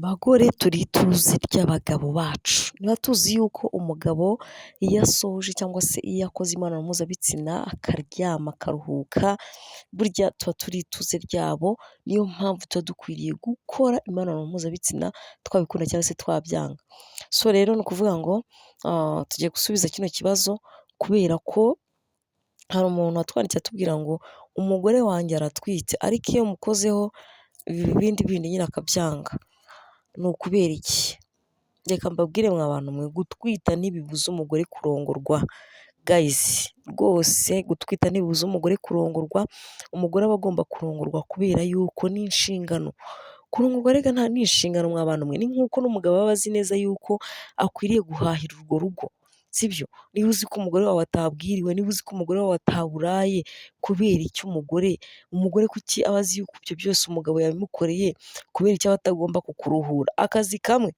Bagore turi ituze ry'abagabo bacu, niba tuzi yuko umugabo iyo asoje cyangwa se iyo akoze imibonano mpuzabitsina akaryama akaruhuka, burya tuba turi ituze ryabo, niyo mpamvu tuba dukwiriye gukora imibonano mpuzabitsina twabikunda cyangwa se twabyanga. So rero ni ukuvuga ngo tugiye gusubiza kino kibazo kubera ko hari umuntu watwandikiye atubwira ngo umugore wanjye aratwite ariko iyo mukozeho ibindi bindi nyine akabyanga. Ni ukubera iki? Reka mbabwire mwa bantu mwe, gutwita ntibibuza umugore kurongorwa. Guys, rwose gutwita ntibibuza umugore kurongorwa, umugore aba agomba kurongorwa kubera yuko ni inshingano. Kurongorwa rega ni inshingano mwa bantu mwe, ni nk'uko n'umugabo aba azi neza yuko akwiriye guhahira urwo rugo. Sibyo? Niba uzi ko umugore wawe atabwiriwe, niba uzi ko umugore wawe ataburaye, kubera iki umugore kuki aba azi yuko ibyo byose umugabo yabimukoreye, kubera icyo aba atagomba kukuruhura? Akazi kamwe?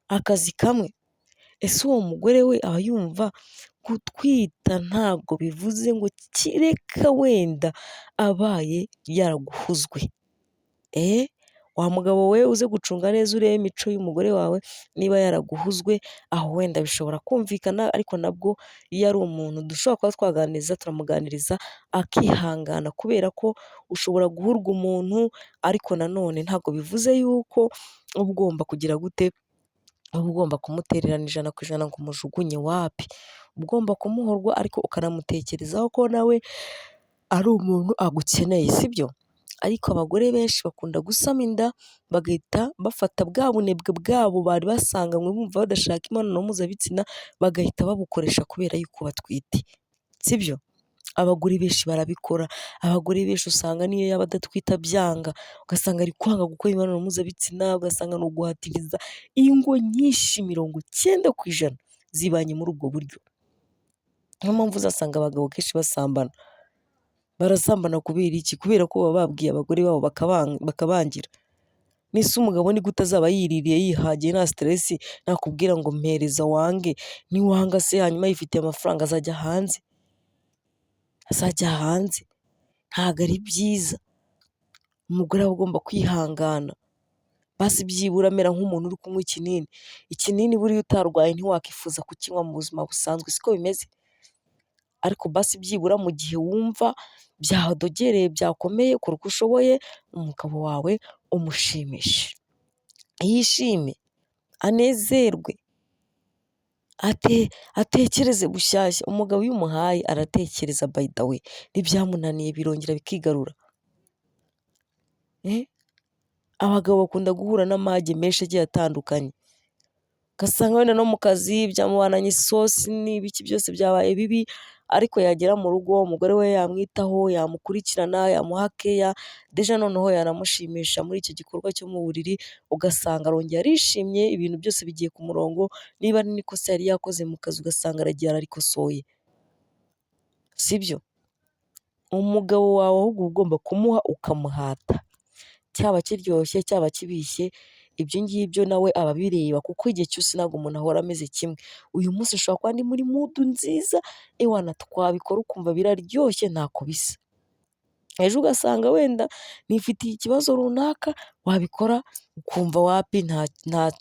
Akazi kamwe? Ese uwo mugore we aba yumva gutwita ntabwo bivuze ngo kereka wenda abaye yaraguhuzwe? Wa mugabo we uze gucunga neza urebe imico y'umugore wawe, niba yaraguhuzwe aho wenda bishobora kumvikana, ariko nabwo iyo ari umuntu dushobora kuba twaganiriza turamuganiriza akihangana, kubera ko ushobora guhurwa umuntu ariko nanone ntabwo bivuze yuko uba ugomba kugira gute, uba ugomba kumutererana 100% ngo umujugunye, wapi? Uba ugomba kumuhorwa ariko ukanamutekerezaho ko nawe ari umuntu agukeneye, sibyo? Ariko abagore benshi bakunda gusama inda bagahita bafata bwa bunebwe bwabo bari basanganywe bumva badashaka imibonano mpuzabitsina, bagahita babukoresha kubera yuko batwite, sibyo? Abagore benshi barabikora, abagore benshi usanga niyo yaba adatwite abyanga, ugasanga ari kwanga gukora imibonano mpuzabitsina, ugasanga ni uguhatiriza. Ingo nyinshi 90% zibanye muri ubwo buryo. Niyo mpamvu uzasanga abagabo kenshi basambana. Barasambana kubera iki? Kubera ko baba babwiye abagore babo bakabangira. Nese umugabo ni gute azaba yiririye yihagiye nta stress, nakubwira ngo mpereza wange, niwanga se hanyuma yifitiye amafaranga azajya hanze? Ntabwo ari byiza. Umugore aba agomba kwihangana, basi byibura amera nk'umuntu uri kunywa ikinini. Ikinini buriya utarwaye ntiwakifuza kukinywa mu buzima busanzwe, siko bimeze? Ariko basi byibura mu gihe wumva byadogereye byakomeye, kora uko ushoboye umugabo wawe umushimishe, yishime, anezerwe, atekereze bushyashya. Umugabo iyo umuhaye aratekereza, by the way, n'ibyamunaniye birongera bikigarura. Abagabo bakunda guhura n'amage menshi agiye atandukanye, ugasanga wenda no mu kazi byamubananye isosi n'ibiki byose byabaye bibi, ariko yagera mu rugo umugore we yamwitaho, yamukurikirana, yamuha keya, deja noneho yanamushimisha muri icyo gikorwa cyo mu buriri, ugasanga arongera arishimye, ibintu byose bigiye ku murongo, niba ari n'ikosa yari yakoze mu kazi ugasanga aragiye ararikosoye, sibyo? Umugabo wawe ahubwo uba ugomba kumuha ukamuhata, cyaba kiryoshye cyaba kibishye, ibyo ngibyo nawe aba abireba, kuko igihe cyose ntabwo umuntu ahora ameze kimwe. Uyu munsi ushobora kuba ndi muri mood nziza, ewana twabikora ukumva biraryoshye ntako bisa. Ejo ugasanga wenda nifitiye ikibazo runaka, wabikora ukumva wapi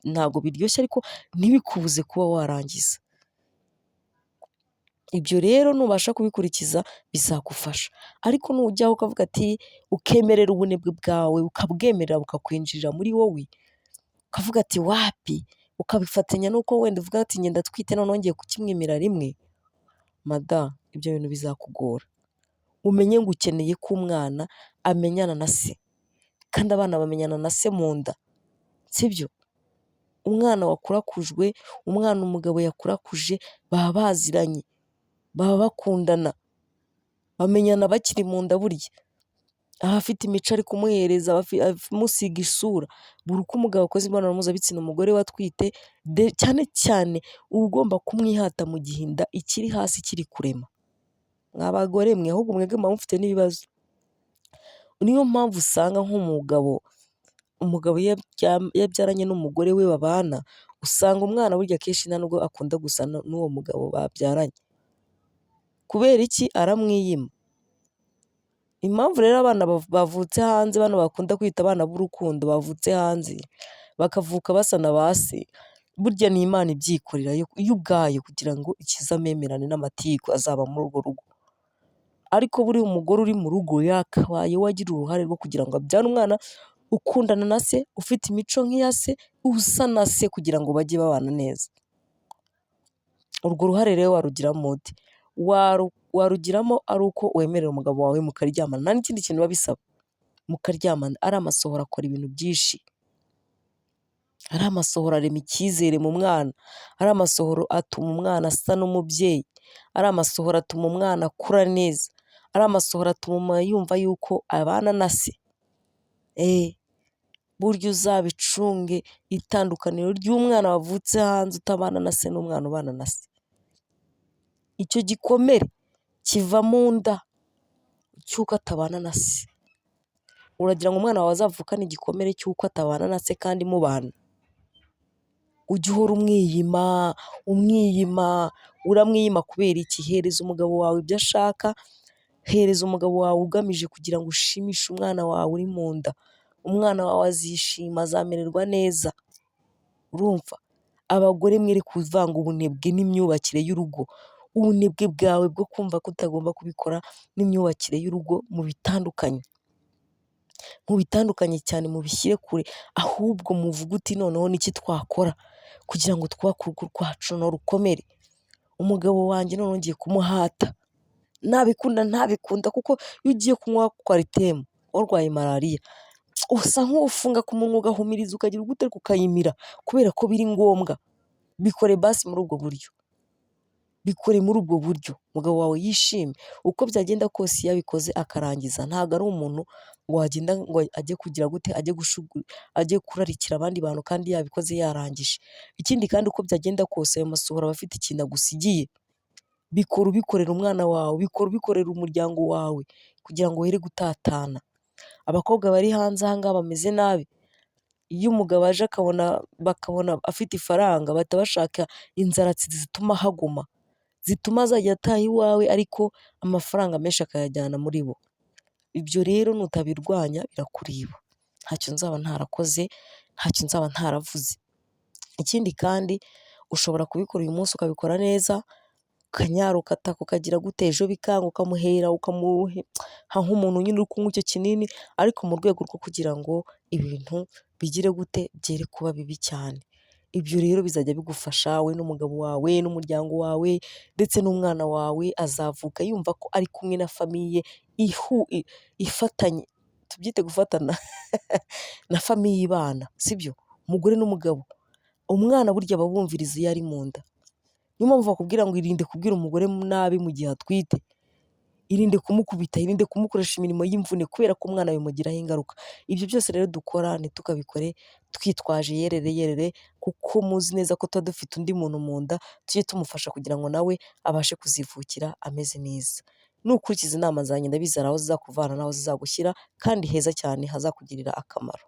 ntago biryoshye, ariko ntibikubuze kuba warangiza. Ibyo rero nubasha kubikurikiza bizagufasha, ariko nujyaho ukavuga ati ukemerera ubunebwe bwawe ukabwemerera bukakwinjirira muri wowe, ukavuga ati wapi, ukabifatanya nuko wenda uvuga ati ngenda twite noneho ngiye kukimwemera rimwe, mada, ibyo bintu bizakugora. Umenye ngo ukeneye ko umwana amenyana na se, kandi abana bamenyana na se mu nda, sibyo? Umwana wakurakujwe, umwana umugabo yakurakuje baba baziranye, baba bakundana, bamenyana bakiri mu nda. Burya aba afite imico ari kumuhereza, amusiga isura. Buri uko umugabo akoze imibonano mpuzabitsina umugore we atwite, cyane cyane uba ugomba kumwihata mu gihe inda ikiri hasi ikiri kurema. Mwa bagore mwe, ahubwo mwebwe muba mufite n'ibibazo. Niyo mpamvu usanga nk'umugabo iyo yabyaranye n'umugore we babana, usanga umwana burya akenshi nta nubwo akunda gusa n'uwo mugabo babyaranye. Kubera iki? Aramwiyima. Impamvu rero abana bavutse hanze bano bakunda kwita abana b'urukundo bavutse hanze, bakavuka basa na ba se, burya ni Imana ibyikorera yo ubwayo kugira ngo ikize amemerane n'amatiku azaba muri urwo rugo. Ariko buriya umugore uri mu rugo yakabaye we agira uruhare rwo kugira ngo abyare umwana ukundana na se, ufite imico nk'iya se, usa na se kugira ngo bajye babana neza. Urwo ruhare rero warugiramo ute? Warugiramo ari uko wemerera umugabo wawe mukaryamana, nta n'ikindi kintu biba bisaba, mukaryamana. Ari amasohoro akora ibintu byinshi, ari amasohoro arema icyizere mu mwana, ari amasohoro atuma umwana asa n'umubyeyi, ari amasohoro atuma umwana akura neza, ari amasohoro atuma yumva yuko abana na se. Burya uzabicunge itandukaniro ry'umwana wavutse hanze utabana na se n'umwana ubana na se. Icyo gikomere kiva mu nda cy'uko atabana na se. Uragira ngo umwana wawe azavukane igikomere cy'uko atabana na se kandi mubana? Ujye uhora umwiyima, uramwiyima kubera iki? Hereza umugabo wawe ibyo ashaka, hereza umugabo wawe ugamije kugira ngo ushimishe umwana wawe uri mu nda. Umwana wawe azishima, azamererwa neza. Urumva? Abagore mwere kuvanga ubunebwe n'imyubakire y'urugo. Ubunebwe bwawe bwo kumva ko utagomba kubikora n'imyubakire y'urugo mubitandukanye cyane, mubishyire kure, ahubwo muvuge uti noneho niki twakora kugira ngo twubake urugo rwacu rukomere. Umugabo wanjye noneho ngiye kumuhata, nabikunda ntabikunda, kuko iyo ugiye kunywa kwaritemu warwaye malariya usa nk'ufunga ku munwa ugahumiriza ukagira ugute ariko ukayimira kubera ko biri ngombwa. Bikore basi muri ubwo buryo, bikore muri ubwo buryo umugabo wawe yishime. Uko byagenda kose iyo abikoze akarangiza, ntabwo ari umuntu wagenda ngo ajye kugira gute, ajye kurarikira abandi bantu kandi yabikoze yarangije. Ikindi kandi uko byagenda kose ayo masohoro aba afite ikintu agusigiye. Bikora ubikorera umwana wawe, bikora ubikorera umuryango wawe kugira ngo were gutatana. Abakobwa bari hanze aha ngaha bameze nabi. Iyo umugabo aje bakabona afite ifaranga, bahita bashaka inzaratsi zituma haguma, zituma azajya ataha iwawe ariko amafaranga menshi akayajyana muri bo. Ibyo rero nutabirwanya birakureba. Ntacyo nzaba ntarakoze, ntacyo nzaba ntaravuze. Ikindi kandi ushobora kubikora uyu munsi ukabikora neza, ukanyara ukataka ukagira gute, ejo bikanga ukamuhera ukamuha nk'umuntu nyine uri kunywa icyo kinini, ariko mu rwego rwo kugira ngo ibintu bigire gute, byere kuba bibi cyane. Ibyo rero bizajya bigufasha wowe n'umugabo wawe n'umuryango wawe ndetse n'umwana wawe azavuka yumva ko ari kumwe na famiye ifatanye, tubyite gufatana na famiye ibana, sibyo? Umugore n'umugabo, umwana burya aba abumviriza iyo ari mu nda. Niyo mpamvu bakubwira ngo irinde kubwira umugore nabi mu gihe atwite, irinde kumukubita, irinde kumukoresha imirimo y'imvune kubera ko umwana bimugiraho ingaruka. Ibyo byose rero dukora ntitukabikore twitwaje yerere, kuko muzi neza ko tuba dufite undi muntu mu nda, tujye tumufasha kugira ngo nawe abashe kuzivukira ameze neza. Nukurikiza inama zanjye ndabizi hari aho zizakuvana n'aho zizagushyira kandi heza cyane hazakugirira akamaro.